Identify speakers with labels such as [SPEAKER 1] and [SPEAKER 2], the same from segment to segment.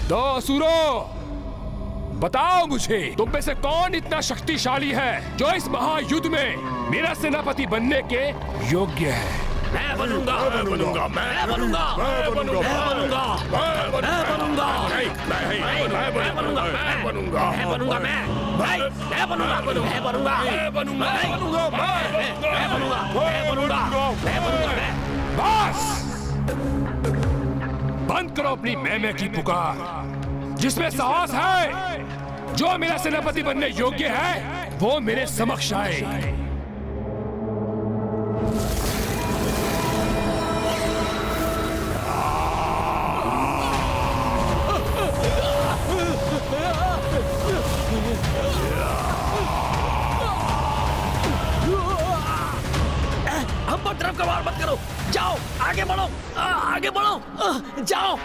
[SPEAKER 1] तो असुरों, बताओ मुझे, तुम में से कौन इतना शक्तिशाली है जो इस महायुद्ध में मेरा सेनापति बनने के योग्य है?
[SPEAKER 2] मैं बनूंगा, मैं बनूंगा, मैं बनूंगा, मैं बनूंगा, मैं बनूंगा, मैं बनूंगा, मैं बनूंगा, मैं बनूंगा, मैं बनूंगा, मैं बनूंगा, मैं बनूंगा, मैं बनूंगा, मैं बनूंगा, मैं बनूंगा, मैं बनूंगा।
[SPEAKER 1] बस बंद करो अपनी मैं की पुकार। जिसमें साहस है, जो मेरा सेनापति बनने योग्य है, वो मेरे समक्ष आए।
[SPEAKER 2] हम पर तरफ का वार मत करो, जाओ आगे बढ़ो, आगे बढ़ो, जाओ।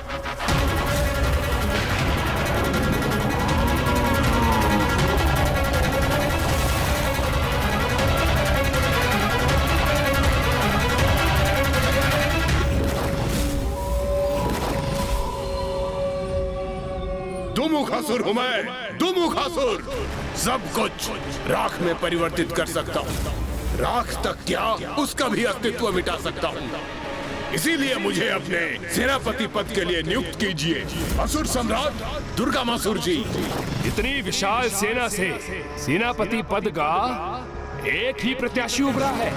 [SPEAKER 3] दुमुखासुर हूं मैं, दुमुखासुर। सब कुछ राख में परिवर्तित कर सकता हूं। राख तक क्या, उसका भी अस्तित्व मिटा सकता हूं। इसीलिए मुझे अपने सेनापति पद के लिए नियुक्त कीजिए, असुर सम्राट दुर्गामासुर जी।
[SPEAKER 1] इतनी विशाल सेना से सेनापति पद का एक ही प्रत्याशी उभरा है।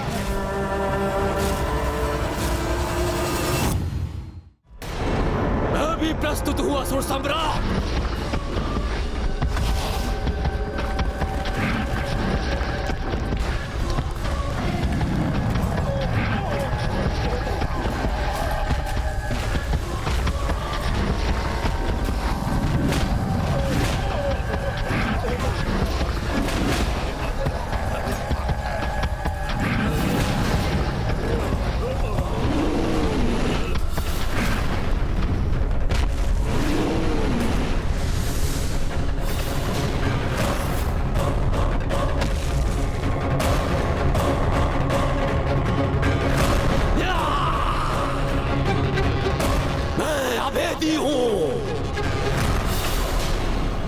[SPEAKER 2] मैं भी प्रस्तुत हूँ असुर सम्राट।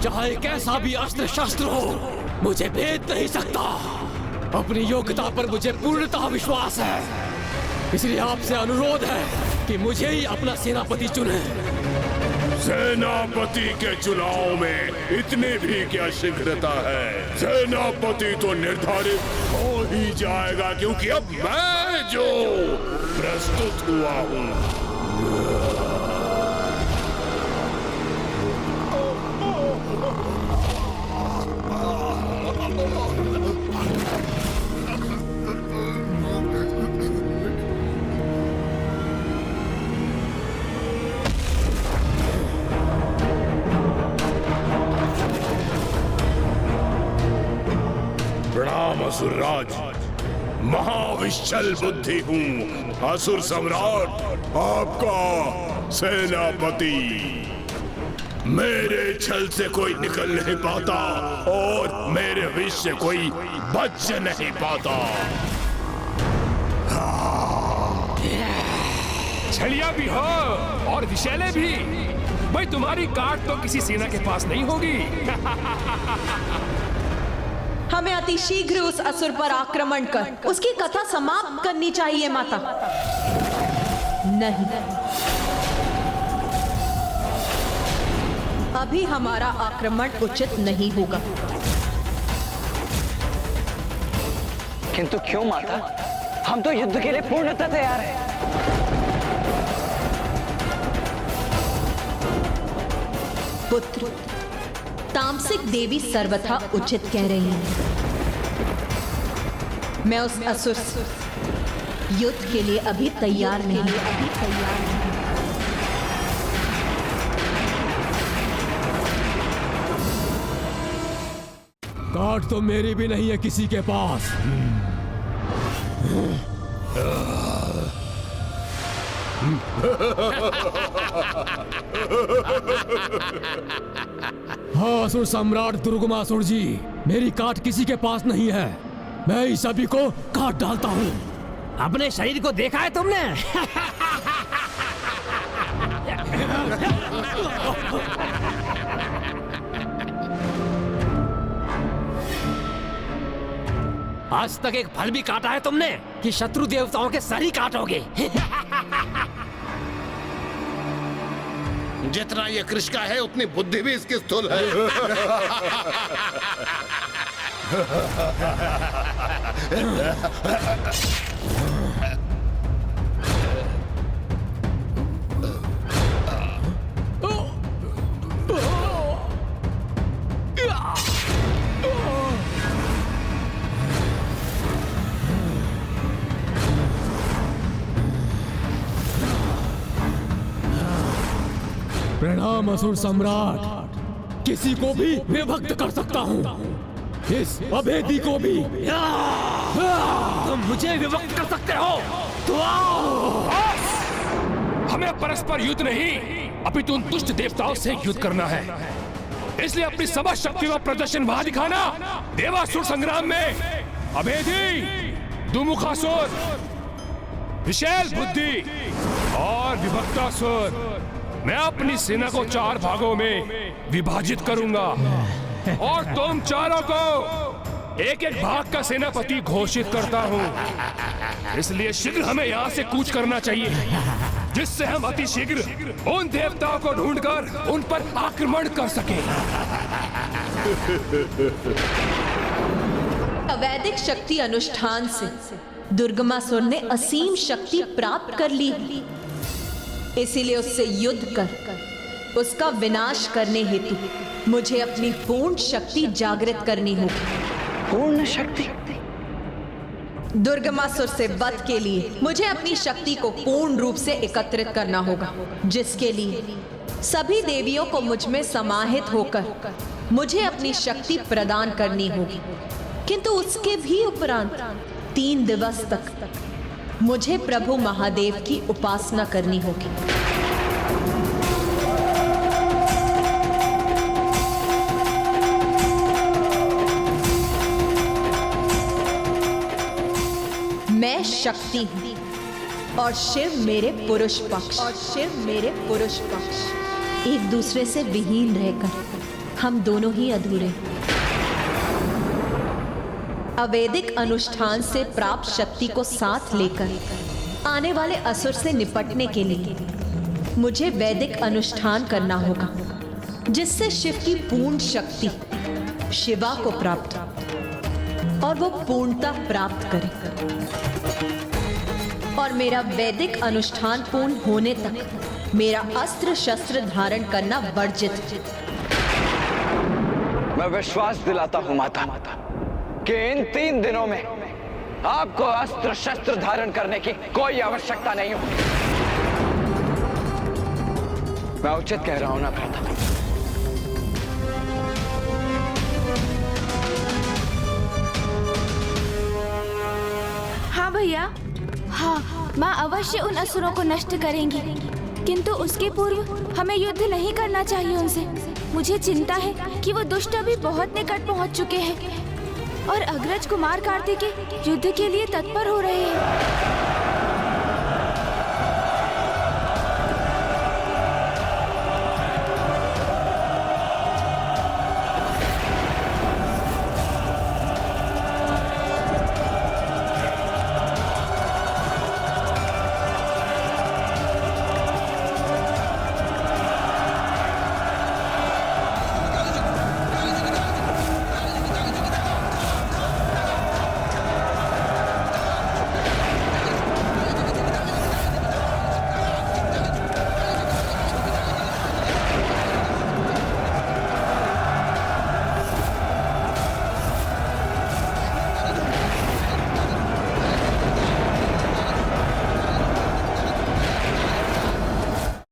[SPEAKER 2] चाहे कैसा भी अस्त्र शस्त्र हो, मुझे भेद नहीं सकता। अपनी योग्यता पर मुझे पूर्णतः विश्वास है, इसलिए आपसे अनुरोध है कि मुझे ही अपना सेनापति चुने।
[SPEAKER 3] सेनापति के चुनाव में इतनी भी क्या शीघ्रता है? सेनापति तो निर्धारित हो ही जाएगा, क्योंकि अब मैं जो प्रस्तुत हुआ हूँ। प्रणाम असुरराज, महाविश्चल बुद्धि हूँ, असुर सम्राट आपका सेनापति। मेरे छल से कोई निकल नहीं पाता और मेरे विष से कोई बच नहीं पाता।
[SPEAKER 1] छलिया भी हो और विषैले भी, भाई तुम्हारी काट तो किसी सेना के पास नहीं होगी।
[SPEAKER 4] हमें अति शीघ्र उस असुर पर आक्रमण कर उसकी कथा समाप्त करनी चाहिए माता। नहीं, अभी हमारा आक्रमण उचित नहीं होगा।
[SPEAKER 5] किंतु क्यों माता? हम तो युद्ध के लिए पूर्णतः तैयार हैं।
[SPEAKER 4] पुत्र, तामसिक देवी सर्वथा उचित कह रही है। मैं उस असुर से युद्ध के लिए अभी तैयार नहीं।
[SPEAKER 2] काट तो मेरी भी नहीं है किसी के पास। हाँ असुर सम्राट दुर्गमासुर जी, मेरी काट किसी के पास नहीं है। मैं इस सभी को काट डालता हूँ। अपने शरीर को देखा है तुमने? आज तक एक फल भी काटा है तुमने कि शत्रु देवताओं के सर ही काटोगे?
[SPEAKER 3] जितना ये कृष्णा है उतनी बुद्धि भी इसकी स्थूल है।
[SPEAKER 2] प्रणाम असुर सम्राट। किसी को भी विभक्त कर सकता हूँ, इस अभेदी को भी। तुम मुझे विभक्त कर सकते हो तो आओ।
[SPEAKER 1] हमें परस्पर युद्ध नहीं, अपितु उन दुष्ट देवताओं से युद्ध करना है। इसलिए अपनी समस्त शक्ति का प्रदर्शन वहां दिखाना। देवासुर संग्राम में अभेदी, दुमुखासुर, विशैल बुद्धि और विभक्तासुर, मैं अपनी सेना को 4 भागों में विभाजित करूंगा और तुम चारों को एक एक भाग का सेनापति घोषित करता हूं। इसलिए शीघ्र हमें यहाँ से कूच करना चाहिए, जिससे हम अति शीघ्र उन देवताओं को ढूंढकर उन पर आक्रमण कर सकें।
[SPEAKER 4] अवैदिक शक्ति अनुष्ठान से दुर्गमासुर ने असीम शक्ति प्राप्त कर ली, इसीलिए उससे युद्ध कर उसका विनाश करने हेतु मुझे अपनी पूर्ण शक्ति जागृत करनी होगी।
[SPEAKER 5] पूर्ण शक्ति?
[SPEAKER 4] दुर्गमासुर से वध के लिए मुझे अपनी शक्ति को पूर्ण रूप से एकत्रित करना होगा, जिसके लिए सभी देवियों को मुझ में समाहित होकर मुझे अपनी शक्ति प्रदान करनी होगी। किंतु उसके भी उपरांत 3 दिवस तक मुझे प्रभु महादेव की उपासना करनी होगी। मैं शक्ति हूं और शिव मेरे पुरुष पक्ष। एक दूसरे से विहीन रहकर हम दोनों ही अधूरे। अवैदिक अनुष्ठान से प्राप्त शक्ति को साथ लेकर आने वाले असुर से निपटने के लिए मुझे वैदिक अनुष्ठान करना होगा, जिससे शिव की पूर्ण शक्ति शिवा को प्राप्त हो और वो पूर्णता प्राप्त करे। और मेरा वैदिक अनुष्ठान पूर्ण होने तक मेरा अस्त्र शस्त्र धारण करना वर्जित।
[SPEAKER 5] मैं विश्वास दिलाता हूं माता कि इन 3 दिनों में आपको अस्त्र शस्त्र धारण करने की कोई आवश्यकता नहीं होगी। मैं उचित कह रहा हूं ना भ्राता?
[SPEAKER 6] हाँ भैया, हाँ, माँ अवश्य उन असुरों को नष्ट करेंगी, किंतु उसके पूर्व हमें युद्ध नहीं करना चाहिए उनसे। मुझे चिंता है कि वो दुष्ट अभी बहुत निकट पहुंच चुके हैं और अग्रज कुमार कार्तिकेय युद्ध के लिए तत्पर हो रहे हैं।